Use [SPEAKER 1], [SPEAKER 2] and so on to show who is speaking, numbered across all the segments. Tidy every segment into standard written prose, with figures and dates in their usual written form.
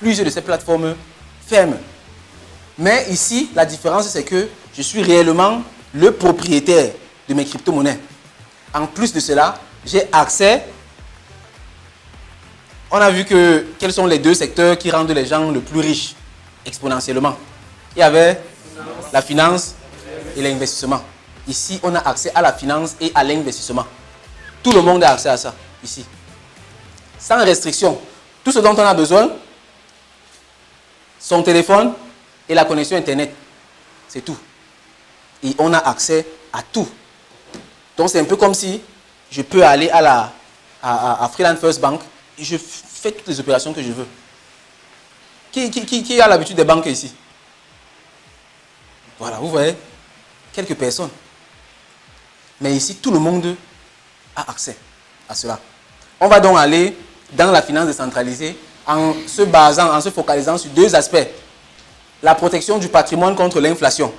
[SPEAKER 1] plusieurs de ces plateformes ferment. Mais ici, la différence, c'est que je suis réellement le propriétaire de mes crypto-monnaies. En plus de cela, j'ai accès. On a vu que quels sont les deux secteurs qui rendent les gens le plus riches exponentiellement. Il y avait la finance et l'investissement. Ici, on a accès à la finance et à l'investissement. Tout le monde a accès à ça, ici. Sans restriction. Tout ce dont on a besoin, son téléphone et la connexion Internet. C'est tout. Et on a accès à tout. Donc, c'est un peu comme si je peux aller à Freeland First Bank et je fais toutes les opérations que je veux. Qui a l'habitude des banques ici? Voilà, vous voyez, quelques personnes. Mais ici, tout le monde a accès à cela. On va donc aller dans la finance décentralisée en se basant, en se focalisant sur deux aspects. La protection du patrimoine contre l'inflation.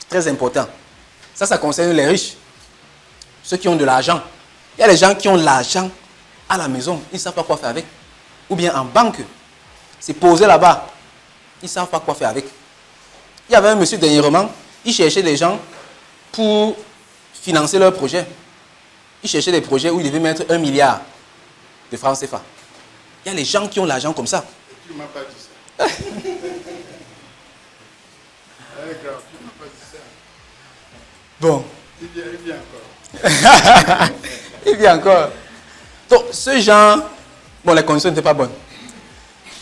[SPEAKER 1] Très important. Ça concerne les riches. Ceux qui ont de l'argent. Il y a des gens qui ont l'argent à la maison. Ils ne savent pas quoi faire avec. Ou bien en banque. C'est posé là-bas. Ils ne savent pas quoi faire avec. Il y avait un monsieur dernièrement, il cherchait des gens pour financer leur projet. Il cherchait des projets où il devait mettre 1 milliard de francs CFA. Il y a les gens qui ont l'argent comme ça.
[SPEAKER 2] Tu ne m'as pas dit ça.
[SPEAKER 1] Bon.
[SPEAKER 2] Il vient encore.
[SPEAKER 1] Il vient encore. Donc, ce genre... Bon, les conditions n'étaient pas bonnes.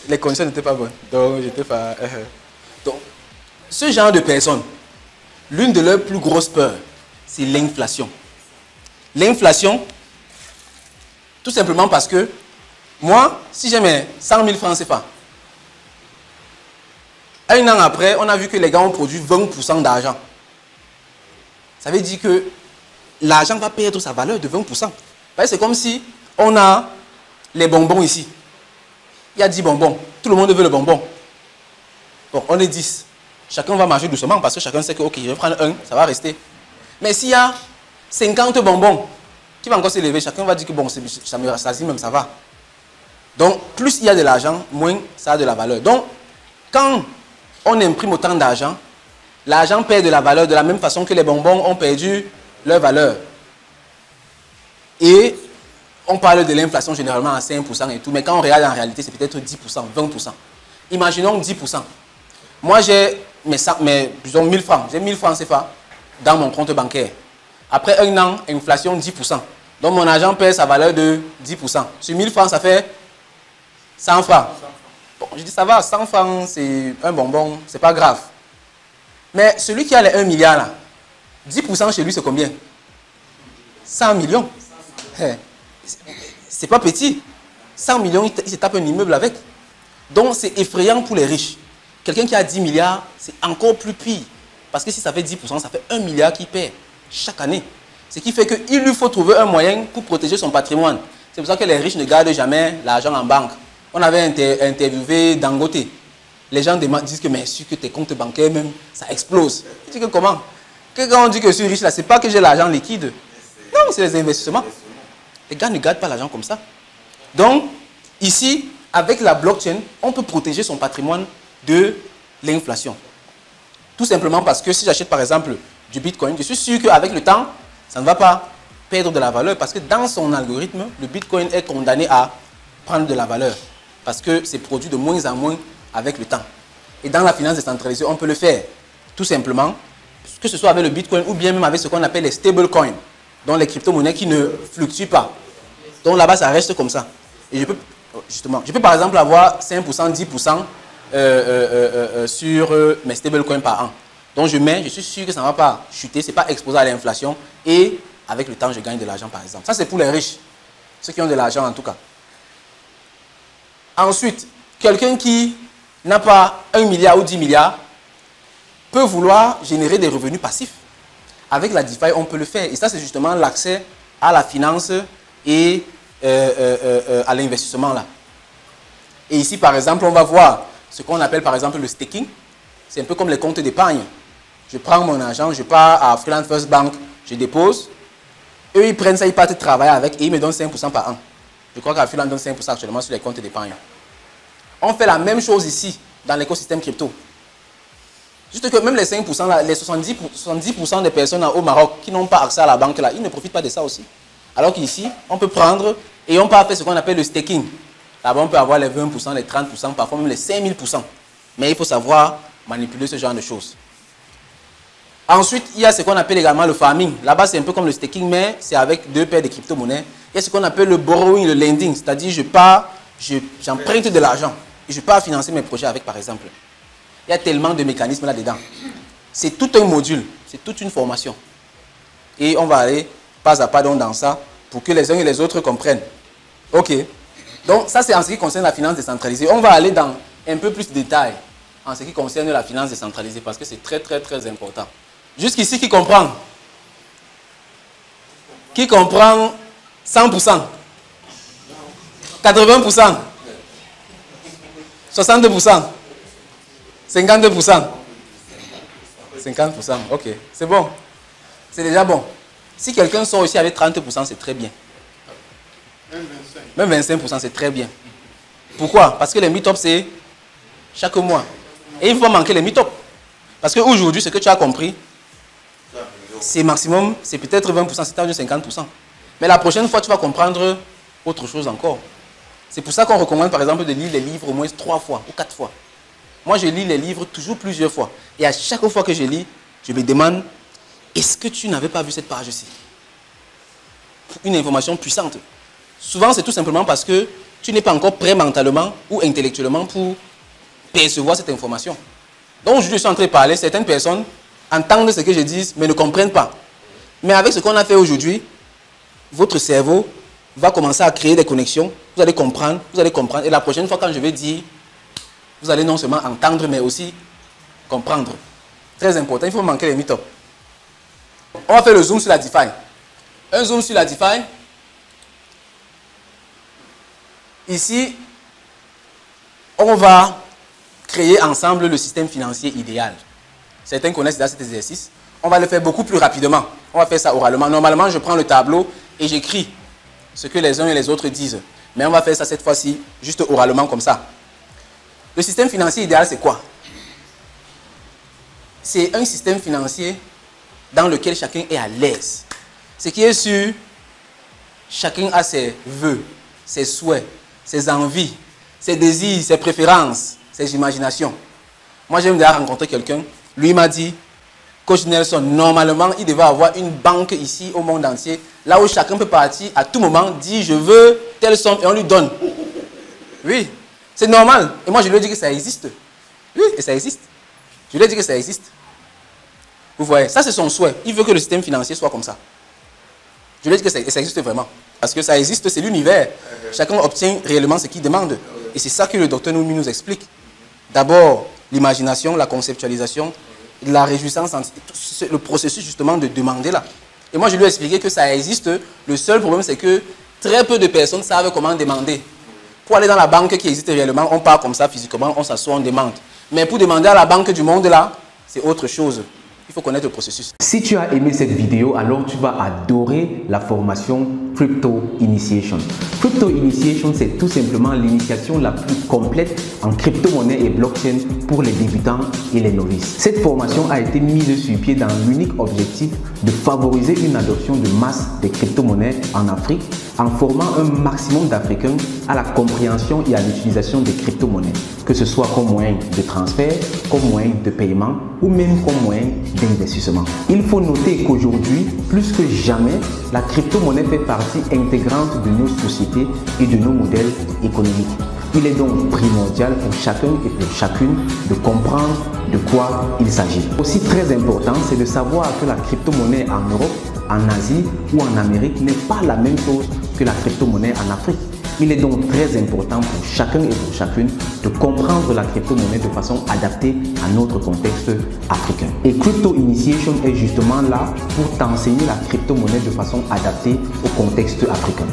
[SPEAKER 1] Les conditions n'étaient pas bonnes. Donc, j'étais pas... Donc, ce genre de personnes, l'une de leurs plus grosses peurs, c'est l'inflation. L'inflation, tout simplement parce que moi, si j'ai mes 100 000 francs CFA, un an après, on a vu que les gars ont produit 20% d'argent. Ça veut dire que l'argent va perdre sa valeur de 20%. C'est comme si on a les bonbons ici. Il y a 10 bonbons. Tout le monde veut le bonbon. Bon, on est 10. Chacun va manger doucement parce que chacun sait que, ok, je vais prendre un, ça va rester. Mais s'il y a 50 bonbons, qui va encore s'élever, chacun va dire que bon, ça me rassasie même, ça va. Donc, plus il y a de l'argent, moins ça a de la valeur. Donc, quand on imprime autant d'argent, l'argent perd de la valeur de la même façon que les bonbons ont perdu leur valeur. Et on parle de l'inflation généralement à 5% et tout, mais quand on regarde en réalité, c'est peut-être 10%, 20%. Imaginons 10%. Moi, j'ai disons 1000 francs. J'ai 1000 francs CFA dans mon compte bancaire. Après un an, inflation 10%. Donc, mon argent perd sa valeur de 10%. Sur 1000 francs, ça fait 100 francs. Bon, je dis, ça va, 100 francs, c'est un bonbon, c'est pas grave. Mais celui qui a les 1 milliard, là, 10% chez lui, c'est combien? 100 millions. C'est pas petit. 100 millions, il se tape un immeuble avec. Donc, c'est effrayant pour les riches. Quelqu'un qui a 10 milliards, c'est encore plus pire. Parce que si ça fait 10%, ça fait 1 milliard qu'il perd chaque année. Ce qui fait qu'il lui faut trouver un moyen pour protéger son patrimoine. C'est pour ça que les riches ne gardent jamais l'argent en banque. On avait interviewé Dangote. Les gens disent que, mais sûr que tes comptes bancaires même, ça explose. Je dis que comment? Que quand on dit que je suis riche là, c'est pas que j'ai l'argent liquide. Non, c'est les investissements. Les gars ne gardent pas l'argent comme ça. Donc, ici, avec la blockchain, on peut protéger son patrimoine de l'inflation. Tout simplement parce que si j'achète par exemple du Bitcoin, je suis sûr qu'avec le temps, ça ne va pas perdre de la valeur parce que dans son algorithme, le Bitcoin est condamné à prendre de la valeur parce que c'est produit de moins en moins avec le temps. Et dans la finance décentralisée, on peut le faire tout simplement, que ce soit avec le Bitcoin ou bien même avec ce qu'on appelle les stablecoins, donc les crypto-monnaies qui ne fluctuent pas. Donc là-bas, ça reste comme ça. Et je peux par exemple avoir 5%, 10% sur mes stablecoins par an. Donc je suis sûr que ça ne va pas chuter, ce n'est pas exposé à l'inflation et avec le temps, je gagne de l'argent par exemple. Ça, c'est pour les riches, ceux qui ont de l'argent en tout cas. Ensuite, quelqu'un qui n'a pas 1 milliard ou 10 milliards peut vouloir générer des revenus passifs. Avec la DeFi, on peut le faire. Et ça, c'est justement l'accès à la finance et à l'investissement là. Et ici, par exemple, on va voir ce qu'on appelle par exemple le staking. C'est un peu comme les comptes d'épargne. Je prends mon argent, je pars à Freeland First Bank, je dépose. Eux, ils prennent ça, ils partent travailler avec et ils me donnent 5% par an. Je crois qu'à Freeland donne 5% actuellement sur les comptes d'épargne. On fait la même chose ici, dans l'écosystème crypto. Juste que même les 5%, là, les 70% des personnes au Maroc qui n'ont pas accès à la banque, là, ils ne profitent pas de ça aussi. Alors qu'ici, on peut prendre et on peut faire ce qu'on appelle le staking. Là-bas, on peut avoir les 20%, les 30%, parfois même les 5000%. Mais il faut savoir manipuler ce genre de choses. Ensuite, il y a ce qu'on appelle également le farming. Là-bas, c'est un peu comme le staking, mais c'est avec 2 paires de crypto-monnaies. Il y a ce qu'on appelle le borrowing, le lending. C'est-à-dire, j'emprunte de l'argent et je pars financer mes projets avec, par exemple. Il y a tellement de mécanismes là-dedans. C'est tout un module, c'est toute une formation. Et on va aller pas à pas dans ça pour que les uns et les autres comprennent. Ok. Donc, ça, c'est en ce qui concerne la finance décentralisée. On va aller dans un peu plus de détails en ce qui concerne la finance décentralisée parce que c'est très, très, très important. Jusqu'ici, qui comprend? Qui comprend 100%? 80%? 62%? 52%? 50%, ok. C'est bon. C'est déjà bon. Si quelqu'un sort aussi avec 30%, c'est très bien. Même 25%, c'est très bien. Pourquoi? Parce que les meet-up, c'est chaque mois. Et il faut manquer les meet-up. Parce qu'aujourd'hui, ce que tu as compris, c'est maximum, c'est peut-être 20%, c'est-à-dire 50%. Mais la prochaine fois, tu vas comprendre autre chose encore. C'est pour ça qu'on recommande, par exemple, de lire les livres au moins 3 fois ou 4 fois. Moi, je lis les livres toujours plusieurs fois. Et à chaque fois que je lis, je me demande, est-ce que tu n'avais pas vu cette page-ci? Une information puissante. Souvent, c'est tout simplement parce que tu n'es pas encore prêt mentalement ou intellectuellement pour percevoir cette information. Donc, aujourd'hui, je suis en train de parler, certaines personnes entendent ce que je dis, mais ne comprennent pas. Mais avec ce qu'on a fait aujourd'hui, votre cerveau va commencer à créer des connexions. Vous allez comprendre, et la prochaine fois, quand je vais dire, vous allez non seulement entendre, mais aussi comprendre. Très important, il faut manquer les meet-up. On va faire le zoom sur la DeFi. Un zoom sur la DeFi. Ici, on va créer ensemble le système financier idéal. Certains connaissent déjà cet exercice. On va le faire beaucoup plus rapidement. On va faire ça oralement. Normalement, je prends le tableau et j'écris ce que les uns et les autres disent. Mais on va faire ça cette fois-ci, juste oralement comme ça. Le système financier idéal, c'est quoi? C'est un système financier dans lequel chacun est à l'aise. Ce qui est sûr, chacun a ses vœux, ses souhaits, ses envies, ses désirs, ses préférences, ses imaginations. Moi, j'ai déjà rencontré quelqu'un, lui m'a dit, Coach Nelson, normalement, il devait avoir une banque ici au monde entier, là où chacun peut partir à tout moment, dire je veux telle somme et on lui donne. Oui, c'est normal. Et moi, je lui ai dit que ça existe. Oui, et ça existe. Je lui ai dit que ça existe. Vous voyez, ça c'est son souhait. Il veut que le système financier soit comme ça. Je lui ai dit que ça existe vraiment. Parce que ça existe, c'est l'univers. Chacun obtient réellement ce qu'il demande. Et c'est ça que le docteur Noumi nous explique. D'abord, l'imagination, la conceptualisation, la réjouissance, le processus justement de demander là. Et moi, je lui ai expliqué que ça existe. Le seul problème, c'est que très peu de personnes savent comment demander. Pour aller dans la banque qui existe réellement, on part comme ça physiquement, on s'assoit, on demande. Mais pour demander à la banque du monde là, c'est autre chose. Il faut connaître le processus.
[SPEAKER 3] Si tu as aimé cette vidéo, alors tu vas adorer la formation Crypto Initiation. Crypto Initiation, c'est tout simplement l'initiation la plus complète en crypto-monnaie et blockchain pour les débutants et les novices. Cette formation a été mise sur pied dans l'unique objectif de favoriser une adoption de masse des crypto-monnaies en Afrique en formant un maximum d'Africains à la compréhension et à l'utilisation des crypto-monnaies, que ce soit comme moyen de transfert, comme moyen de paiement ou même comme moyen d'investissement. Il faut noter qu'aujourd'hui, plus que jamais, la crypto-monnaie fait partie intégrante de nos sociétés et de nos modèles économiques. Il est donc primordial pour chacun et pour chacune de comprendre de quoi il s'agit. Aussi très important, c'est de savoir que la crypto-monnaie en Europe, en Asie ou en Amérique n'est pas la même chose que la crypto-monnaie en Afrique. Il est donc très important pour chacun et pour chacune de comprendre la crypto-monnaie de façon adaptée à notre contexte africain. Et Crypto Initiation est justement là pour t'enseigner la crypto-monnaie de façon adaptée au contexte africain.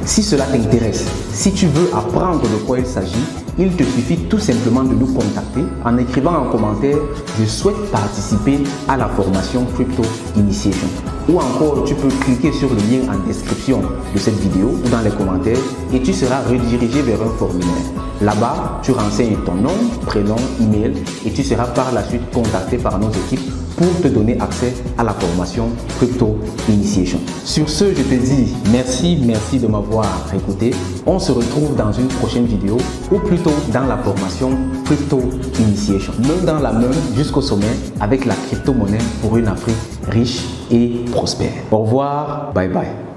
[SPEAKER 3] Si cela t'intéresse, si tu veux apprendre de quoi il s'agit, il te suffit tout simplement de nous contacter en écrivant en commentaire « Je souhaite participer à la formation Crypto Initiation ». Ou encore, tu peux cliquer sur le lien en description de cette vidéo ou dans les commentaires et tu seras redirigé vers un formulaire. Là-bas, tu renseignes ton nom, prénom, email et tu seras par la suite contacté par nos équipes pour te donner accès à la formation Crypto Initiation. Sur ce, je te dis merci de m'avoir écouté. On se retrouve dans une prochaine vidéo ou plutôt dans la formation Crypto Initiation. Main dans la main jusqu'au sommet avec la crypto-monnaie pour une Afrique riche et prospère. Au revoir, bye bye.